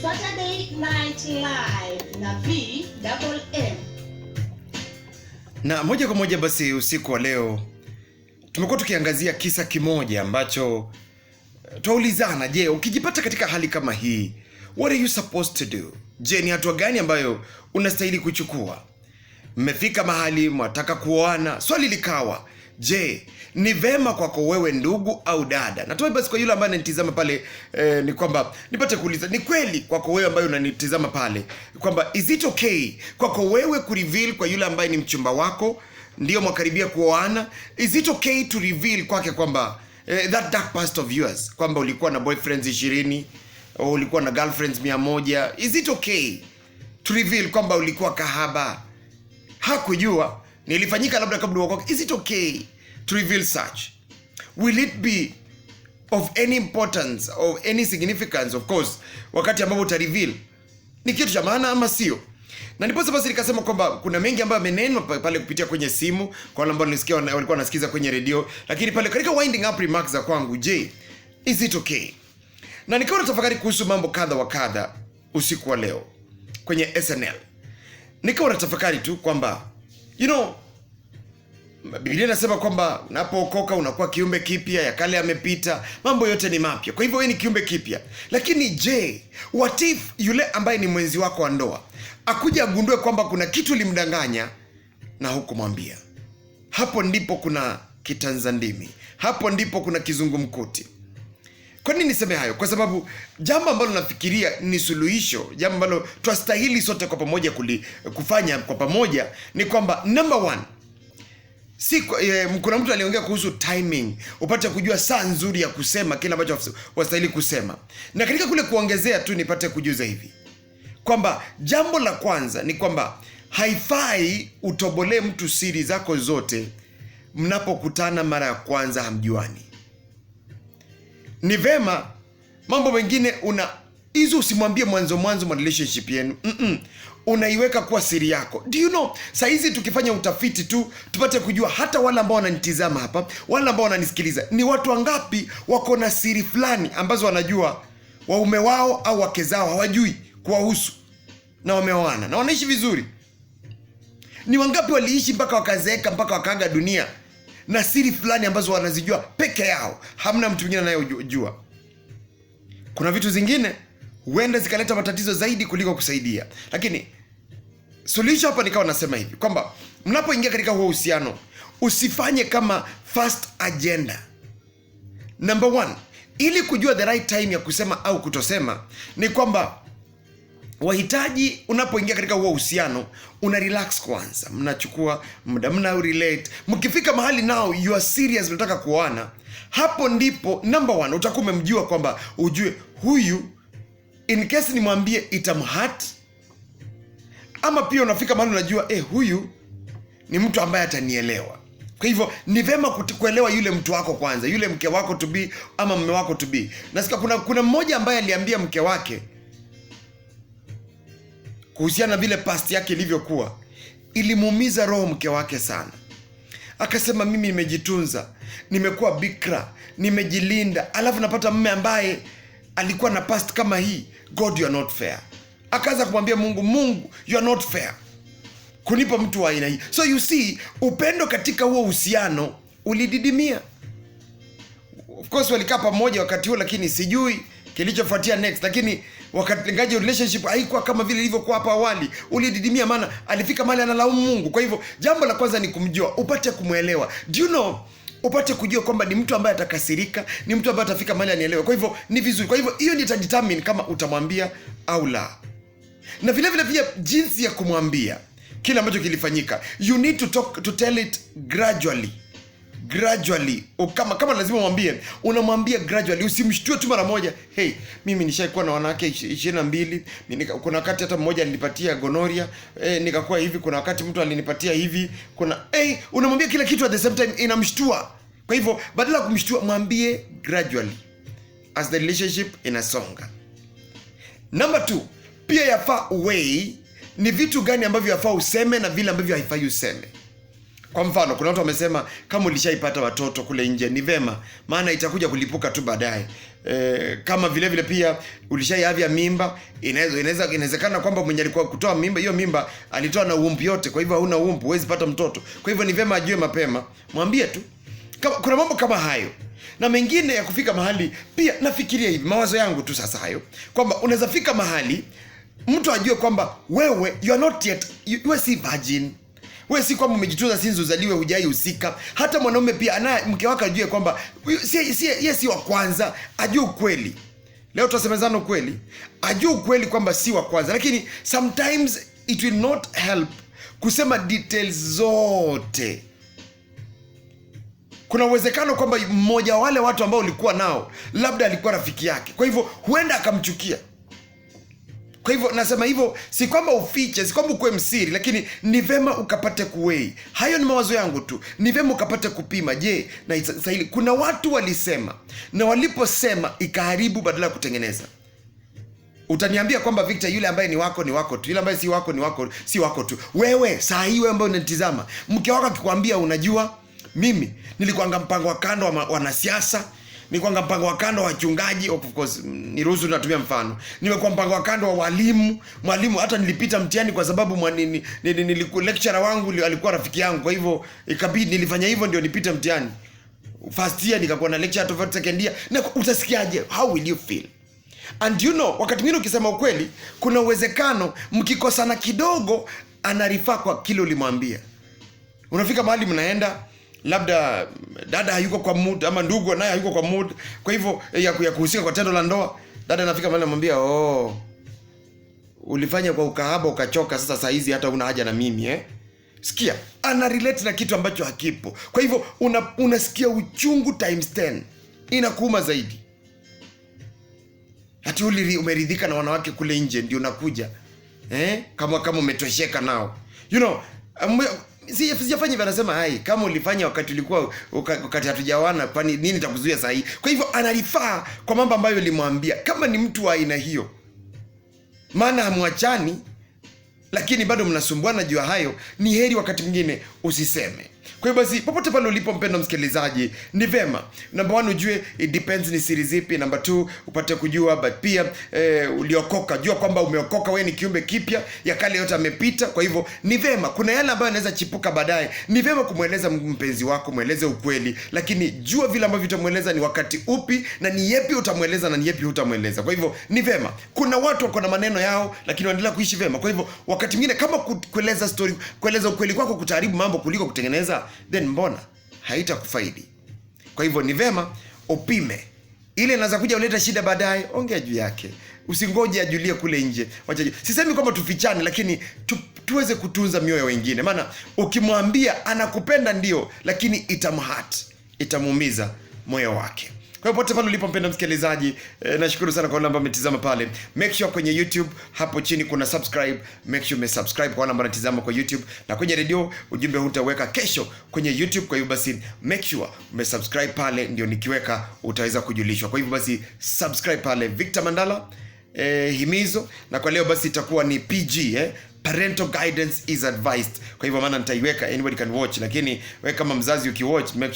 Saturday Night Live na VMM. Na moja kwa moja basi usiku wa leo tumekuwa tukiangazia kisa kimoja ambacho tuulizana, je, ukijipata katika hali kama hii, what are you supposed to do? Je, ni hatua gani ambayo unastahili kuchukua? Mmefika mahali mwataka kuoana, swali likawa, je, ni vema kwako wewe ndugu au dada? Natumai basi kwa yule ambaye ananitazama pale ni kwamba nipate kuuliza, ni kweli kwako wewe ambaye unanitazama pale kwamba is it okay kwako wewe kureveal kwa yule ambaye ni mchumba wako ndio mwakaribia kuoana? Is it okay to reveal kwake kwamba that dark past of yours, kwamba ulikuwa na boyfriends 20 au ulikuwa na girlfriends 100? Is it okay to reveal kwamba ulikuwa kahaba, hakujua nilifanyika labda kabla wako? Is it okay to reveal such? Will it be of any importance, of any significance? Of course, wakati ambapo uta reveal ni kitu cha maana ama sio? Na ndipo basi nikasema kwamba kuna mengi ambayo yamenenwa pale kupitia kwenye simu kwa wale ambao nilisikia walikuwa wanasikiza kwenye radio, lakini pale katika winding up remarks za kwangu, je, is it okay? Na nikawa natafakari kuhusu mambo kadha wa kadha usiku wa leo kwenye SNL. Nikawa natafakari tu kwamba Biblia inasema kwamba unapookoka unakuwa kiumbe kipya, ya kale yamepita, mambo yote ni mapya. Kwa hivyo wewe ni kiumbe kipya. Lakini je, what if yule ambaye ni mwenzi wako wa ndoa akuja agundue kwamba kuna kitu limdanganya na hukumwambia? Hapo ndipo kuna kitanzandimi, hapo ndipo kuna kizungumkuti. Kwa nini niseme hayo? Kwa sababu jambo ambalo nafikiria ni suluhisho, jambo ambalo twastahili sote kwa pamoja kufanya kwa pamoja ni kwamba number one, kuna mtu aliongea kuhusu timing, upate kujua saa nzuri ya kusema kile ambacho wastahili kusema. Na katika kule kuongezea tu nipate kujuza hivi kwamba jambo la kwanza ni kwamba haifai utobolee mtu siri zako zote mnapokutana mara ya kwanza hamjuani. Ni vema mambo mengine hizo usimwambie mwanzo mwa relationship yenu. Unaiweka kuwa siri yako. Do you know, saizi tukifanya utafiti tu tupate kujua hata wale ambao wananitizama hapa, wale ambao wananisikiliza, ni watu wangapi wako na siri fulani ambazo wanajua waume wao au wake zao hawajui kuwahusu na wameoana na wanaishi vizuri? Ni wangapi waliishi mpaka wakazeeka, mpaka wakaaga dunia na siri fulani ambazo wanazijua peke yao, hamna mtu mwingine anayejua? Kuna vitu zingine huenda zikaleta matatizo zaidi kuliko kusaidia. Lakini solution hapa nikawa nasema hivi kwamba mnapoingia katika huo uhusiano, usifanye kama first agenda. Number one, ili kujua the right time ya kusema au kutosema, ni kwamba wahitaji unapoingia katika huo uhusiano una relax kwanza, mnachukua muda, mna relate. Mkifika mahali now you are serious, mnataka kuoana, hapo ndipo number one utakuwa umemjua, kwamba ujue huyu in case nimwambie itamhurt, ama pia unafika mahali unajua huyu ni mtu ambaye atanielewa. Kwa hivyo ni vema kuelewa yule mtu wako kwanza, yule mke wako to be ama mume wako to be. Nasikia kuna mmoja ambaye aliambia mke wake kuhusiana vile past yake ilivyokuwa, ilimuumiza roho mke wake sana. Akasema, mimi nimejitunza, nimekuwa bikra, nimejilinda, alafu napata mume ambaye alikuwa na past kama hii. God, you are not fair. Akaanza kumwambia Mungu, you are not fair kunipa mtu wa aina hii. So you see, upendo katika huo uhusiano ulididimia. Of course walikaa pamoja wakati huo, lakini sijui kilichofuatia next. Lakini wakati ngaje relationship haikuwa kama vile ilivyokuwa hapo awali, ulididimia, maana alifika mahali analaumu Mungu. Kwa hivyo jambo la kwanza ni kumjua, upate kumuelewa. Do you know, upate kujua kwamba ni mtu ambaye atakasirika, ni mtu ambaye atafika mahali anielewe. Kwa hivyo ni vizuri. Kwa hivyo hiyo ndio itadetermine kama utamwambia au la. Na vile vile pia jinsi ya kumwambia kile ambacho kilifanyika. You need to tell it gradually. Kama lazima mwambie, unamwambia gradually. Usimshtue tu mara moja. Hey, mimi nishaikuwa na wanawake 22. Kuna wakati hata mmoja alinipatia gonorrhea, nikakuwa hivi. Kuna wakati mtu alinipatia hivi. Unamwambia kila kitu at the same time, inamshtua. Kwa hivyo badala ya kumshtua, mwambie gradually as the relationship inasonga. Number 2, pia yafaa uweigh ni vitu gani ambavyo yafaa useme na vile ambavyo haifai useme. Kwa mfano, kuna watu wamesema kama ulishaipata watoto kule nje ni vema, maana itakuja kulipuka tu baadaye. Kama vile vile pia ulishaiavya mimba, inawezekana kwamba mwenye alikuwa kutoa mimba, hiyo mimba alitoa na uumbu yote, kwa hivyo hauna uumbu, huwezi pata mtoto. Kwa hivyo ni vema ajue mapema, mwambie tu. Kuna mambo kama hayo na mengine ya kufika mahali. Pia nafikiria hivi, mawazo yangu tu sasa hayo, kwamba unaweza fika mahali mtu ajue kwamba wewe you are not yet, wewe si virgin. Wewe si kwamba umejitunza sinzi uzaliwe hujai usika. Hata mwanaume pia ana mke wake ajue kwamba yeye si wa kwanza, ajue ukweli. Leo tunasemezana ukweli. Ajue ukweli kwamba si wa kwanza, lakini sometimes it will not help kusema details zote. Kuna uwezekano kwamba mmoja wa wale watu ambao ulikuwa nao labda alikuwa rafiki yake, kwa hivyo huenda akamchukia. Kwa hivyo nasema hivyo si kwamba ufiche, si kwamba ukue msiri, lakini ni vema ukapate kuwei. Hayo ni mawazo yangu tu. Ni vema ukapate kupima, je, na istahili. Kuna watu walisema na waliposema ikaharibu badala ya kutengeneza. Utaniambia kwamba Victor, yule ambaye ni wako tu, yule ambaye si wako ni wako, si wako tu. Wewe saa hii wewe ambaye unanitazama, mke wako akikwambia, unajua mimi nilikuanga mpango wa kando wa wanasiasa, nilikuanga mpango wa kando wa wachungaji, of course niruhusu natumia mfano, nimekuwa mpango wa kando wa mwalimu, hata nilipita mtihani kwa sababu lecturer wangu alikuwa rafiki yangu, kwa hivyo ikabidi nilifanya hivyo ndio nipite mtihani. First year nikakuwa na lecturer tofauti, second year. Na utasikiaje? How will you feel? And you know, wakati mwingine ukisema ukweli, kuna uwezekano mkikosana kidogo anarifaa kwa kile ulimwambia. Unafika mahali mnaenda, labda dada hayuko kwa mood ama ndugu naye hayuko kwa mood, kwa hivyo ya kuhusika kwa tendo la ndoa. Dada anafika mahali anamwambia, ulifanya kwa ukahaba ukachoka, sasa saa hizi hata una haja na mimi Sikia, ana relate na kitu ambacho hakipo. Kwa hivyo unasikia uchungu times 10. Inakuuma zaidi. Hati umeridhika na wanawake kule nje ndio unakuja kama umetosheka nao. You know, sijafanya hivyo. Anasema hai, kama ulifanya wakati hatujawana, kwani nini nitakuzuia saa hii? Kwa hivyo anarifaa kwa mambo ambayo ulimwambia. Kama ni mtu wa aina hiyo, maana hamwachani lakini bado mnasumbuana juu hayo, ni heri wakati mwingine usiseme. Kwa hiyo basi, popote pale ulipo mpendwa msikilizaji, ni vema number 1 ujue it depends ni siri zipi. Number 2 upate kujua but pia uliokoka, jua kwamba umeokoka, wewe ni kiumbe kipya, ya kale yote yamepita. Kwa hivyo ni vema, kuna yale ambayo yanaweza chipuka baadaye. Ni vema kumweleza mpenzi wako, mueleze ukweli, lakini jua vile ambavyo utamueleza ni wakati upi, na ni yepi utamueleza na ni yepi hutamueleza. Kwa hivyo ni vema. Kuna watu wako na maneno yao lakini wanaendelea kuishi vema. Kwa hivyo wakati mwingine kama kueleza story, kueleza ukweli kwako kutaharibu mambo kuliko kutengeneza, then mbona haitakufaidi? Kwa hivyo ni vema upime. Ile inaweza kuja uleta shida baadaye, ongea juu yake. Usingoje ajulie kule nje. Sisemi kwamba tufichane, lakini tuweze kutunza mioyo wengine. Maana ukimwambia anakupenda ndio, lakini itamuumiza moyo wake. Kwa hiyo pote pale ulipo mpenda msikilizaji, nashukuru sana kwa wale ambao umetizama pale. Make sure kwenye YouTube hapo chini kuna subscribe. Make sure umesubscribe kwa wale ambao wanatizama kwa YouTube, na kwenye radio ujumbe huu utaweka kesho kwenye YouTube. Kwa hivyo basi make sure umesubscribe pale, ndio nikiweka utaweza kujulishwa. Kwa hivyo basi subscribe pale, Victor Mandala himizo. Na kwa leo basi itakuwa ni PG parental guidance is advised. Kwa hivyo maana nitaiweka, anybody can watch, lakini wewe kama mzazi ukiwatch make